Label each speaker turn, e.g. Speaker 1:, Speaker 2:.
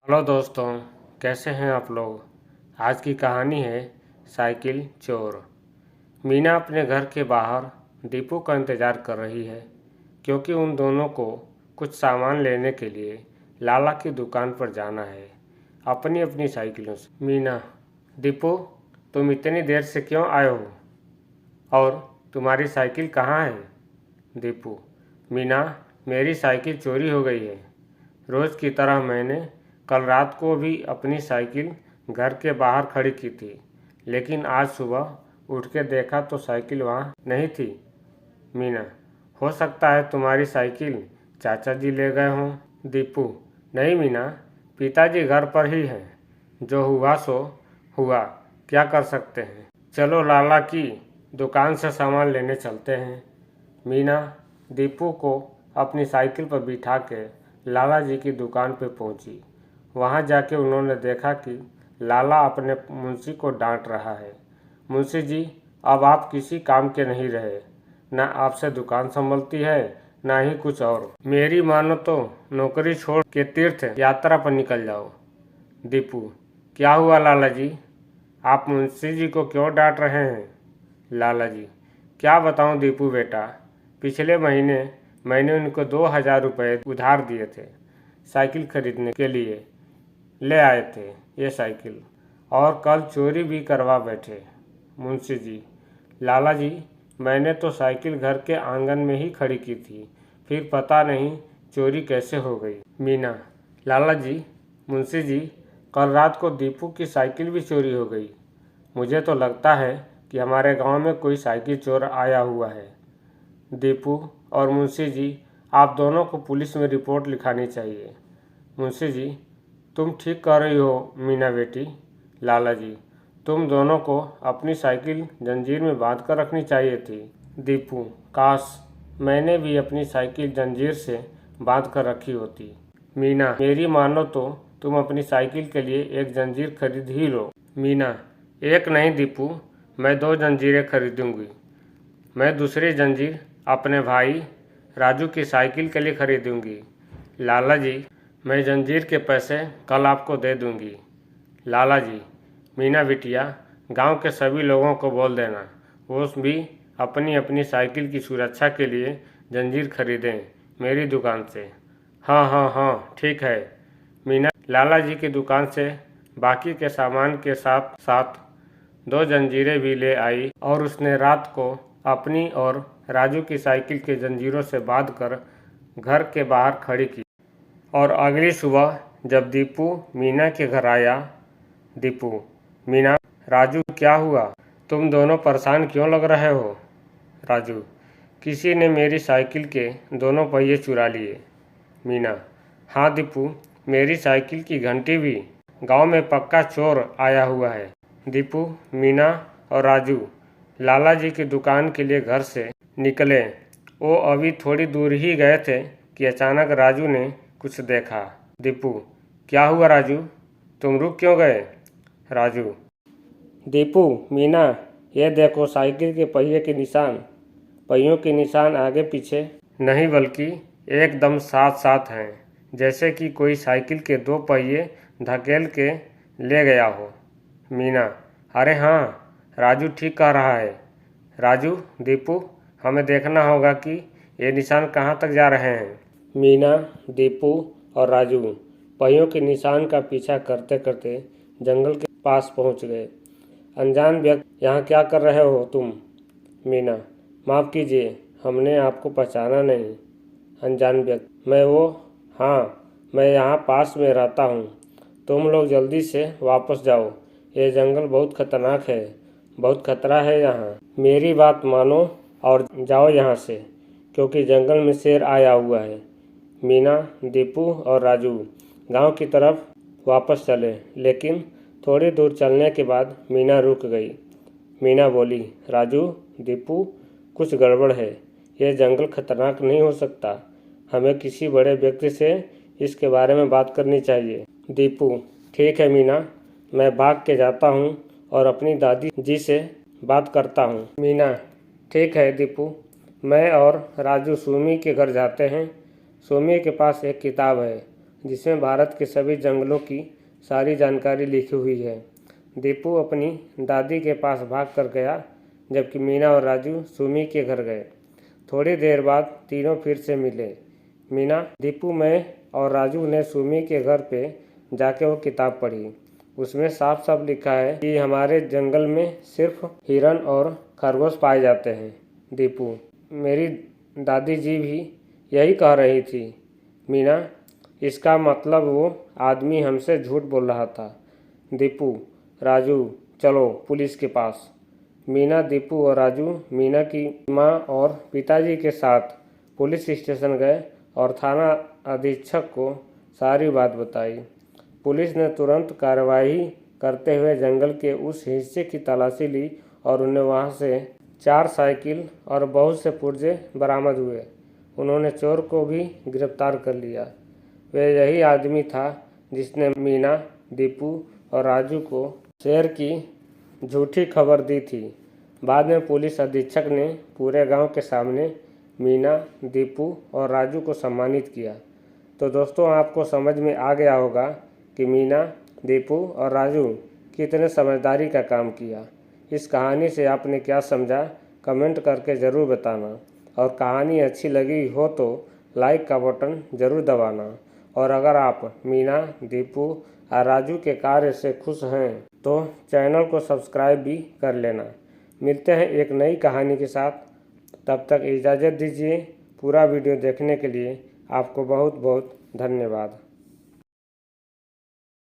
Speaker 1: Hello दोस्तों, कैसे हैं आप लोग। आज की कहानी है साइकिल चोर। मीना अपने घर के बाहर दीपू का इंतज़ार कर रही है क्योंकि उन दोनों को कुछ सामान लेने के लिए लाला की दुकान पर जाना है अपनी अपनी साइकिलों से। मीना, दीपू, तुम इतनी देर से क्यों आए हो और तुम्हारी साइकिल कहाँ है। दीपू, मीना, मेरी साइकिल चोरी हो गई है। रोज़ की तरह मैंने कल रात को भी अपनी साइकिल घर के बाहर खड़ी की थी, लेकिन आज सुबह उठ के देखा तो साइकिल वहाँ नहीं थी। मीना, हो सकता है तुम्हारी साइकिल चाचा जी ले गए हों। दीपू, नहीं मीना, पिताजी घर पर ही हैं। जो हुआ सो हुआ, क्या कर सकते हैं। चलो लाला की दुकान से सामान लेने चलते हैं। मीना दीपू को अपनी साइकिल पर बिठा के लाला जी की दुकान पर पहुंची। वहां जाके उन्होंने देखा कि लाला अपने मुंशी को डांट रहा है। मुंशी जी, अब आप किसी काम के नहीं रहे, ना आपसे दुकान संभलती है ना ही कुछ और। मेरी मानो तो नौकरी छोड़ के तीर्थ यात्रा पर निकल जाओ। दीपू, क्या हुआ लाला जी, आप मुंशी जी को क्यों डांट रहे हैं। लाला जी, क्या बताऊं दीपू बेटा, पिछले महीने मैंने उनको 2000 रुपये उधार दिए थे साइकिल खरीदने के लिए। ले आए थे ये साइकिल और कल चोरी भी करवा बैठे। मुंशी जी, लाला जी, मैंने तो साइकिल घर के आंगन में ही खड़ी की थी, फिर पता नहीं चोरी कैसे हो गई। मीना, लाला जी, मुंशी जी, कल रात को दीपू की साइकिल भी चोरी हो गई। मुझे तो लगता है कि हमारे गांव में कोई साइकिल चोर आया हुआ है। दीपू और मुंशी जी, आप दोनों को पुलिस में रिपोर्ट लिखानी चाहिए। मुंशी जी, तुम ठीक कह रही हो मीना बेटी। लाला जी, तुम दोनों को अपनी साइकिल जंजीर में बांध कर रखनी चाहिए थी। दीपू, काश मैंने भी अपनी साइकिल जंजीर से बांध कर रखी होती। मीना, मेरी मानो तो तुम अपनी साइकिल के लिए एक जंजीर खरीद ही लो। मीना, एक नहीं दीपू, मैं 2 जंजीरें खरीदूंगी। मैं दूसरी जंजीर अपने भाई राजू की साइकिल के लिए खरीदूंगी। लाला जी, मैं जंजीर के पैसे कल आपको दे दूंगी। लाला जी, मीना बिटिया, गांव के सभी लोगों को बोल देना, वो भी अपनी अपनी साइकिल की सुरक्षा के लिए जंजीर खरीदें मेरी दुकान से। हाँ हाँ हाँ, ठीक है। मीना लाला जी की दुकान से बाकी के सामान के साथ साथ 2 जंजीरें भी ले आई और उसने रात को अपनी और राजू की साइकिल के जंजीरों से बांधकर घर के बाहर खड़ी की। और अगली सुबह जब दीपू मीना के घर आया, दीपू, मीना, राजू, क्या हुआ, तुम दोनों परेशान क्यों लग रहे हो। राजू, किसी ने मेरी साइकिल के दोनों पहिए चुरा लिए। मीना, हाँ दीपू, मेरी साइकिल की घंटी भी। गांव में पक्का चोर आया हुआ है। दीपू, मीना और राजू लाला जी की दुकान के लिए घर से निकले। वो अभी थोड़ी दूर ही गए थे कि अचानक राजू ने कुछ देखा। दीपू, क्या हुआ राजू, तुम रुक क्यों गए। राजू, दीपू, मीना, ये देखो साइकिल के पहिए के निशान। पहियों के निशान आगे पीछे नहीं बल्कि एकदम साथ साथ हैं, जैसे कि कोई साइकिल के 2 पहिए धकेल के ले गया हो। मीना, अरे हाँ, राजू ठीक कह रहा है। राजू, दीपू, हमें देखना होगा कि ये निशान कहाँ तक जा रहे हैं। मीना, दीपू और राजू पहियों के निशान का पीछा करते करते जंगल के पास पहुंच गए। अनजान व्यक्ति, यहाँ क्या कर रहे हो तुम। मीना, माफ़ कीजिए, हमने आपको पहचाना नहीं। अनजान व्यक्ति, हाँ, मैं यहाँ पास में रहता हूँ। तुम लोग जल्दी से वापस जाओ, ये जंगल बहुत खतरनाक है, बहुत खतरा है यहाँ। मेरी बात मानो और जाओ यहाँ से, क्योंकि जंगल में शेर आया हुआ है। मीना, दीपू और राजू गांव की तरफ वापस चले, लेकिन थोड़ी दूर चलने के बाद मीना रुक गई। मीना बोली, राजू, दीपू, कुछ गड़बड़ है, ये जंगल खतरनाक नहीं हो सकता, हमें किसी बड़े व्यक्ति से इसके बारे में बात करनी चाहिए। दीपू, ठीक है मीना, मैं भाग के जाता हूँ और अपनी दादी जी से बात करता हूँ। मीना, ठीक है दीपू, मैं और राजू सुमी के घर जाते हैं। सुमी के पास एक किताब है, जिसमें भारत के सभी जंगलों की सारी जानकारी लिखी हुई है। दीपू अपनी दादी के पास भाग कर गया, जबकि मीना और राजू सुमी के घर गए। थोड़ी देर बाद तीनों फिर से मिले। मीना, दीपू, मैं और राजू ने सुमी के घर पे जाके वो किताब पढ़ी। उसमें साफ साफ लिखा है कि हमारे जंगल में सिर्फ हिरन और खरगोश पाए जाते हैं। दीपू, मेरी दादी जी भी यही कह रही थी। मीना, इसका मतलब वो आदमी हमसे झूठ बोल रहा था। दीपू, राजू, चलो पुलिस के पास। मीना, दीपू और राजू मीना की माँ और पिताजी के साथ पुलिस स्टेशन गए और थाना अधीक्षक को सारी बात बताई। पुलिस ने तुरंत कार्रवाई करते हुए जंगल के उस हिस्से की तलाशी ली और उन्हें वहां से 4 साइकिल और बहुत से पुर्जे बरामद हुए। उन्होंने चोर को भी गिरफ्तार कर लिया। वह यही आदमी था जिसने मीना, दीपू और राजू को शेर की झूठी खबर दी थी। बाद में पुलिस अधीक्षक ने पूरे गांव के सामने मीना, दीपू और राजू को सम्मानित किया। तो दोस्तों, आपको समझ में आ गया होगा कि मीना, दीपू और राजू कितने समझदारी का काम किया। इस कहानी से आपने क्या समझा, कमेंट करके ज़रूर बताना। और कहानी अच्छी लगी हो तो लाइक का बटन ज़रूर दबाना। और अगर आप मीना, दीपू और राजू के कार्य से खुश हैं तो चैनल को सब्सक्राइब भी कर लेना। मिलते हैं एक नई कहानी के साथ। तब तक इजाज़त दीजिए। पूरा वीडियो देखने के लिए आपको बहुत बहुत धन्यवाद।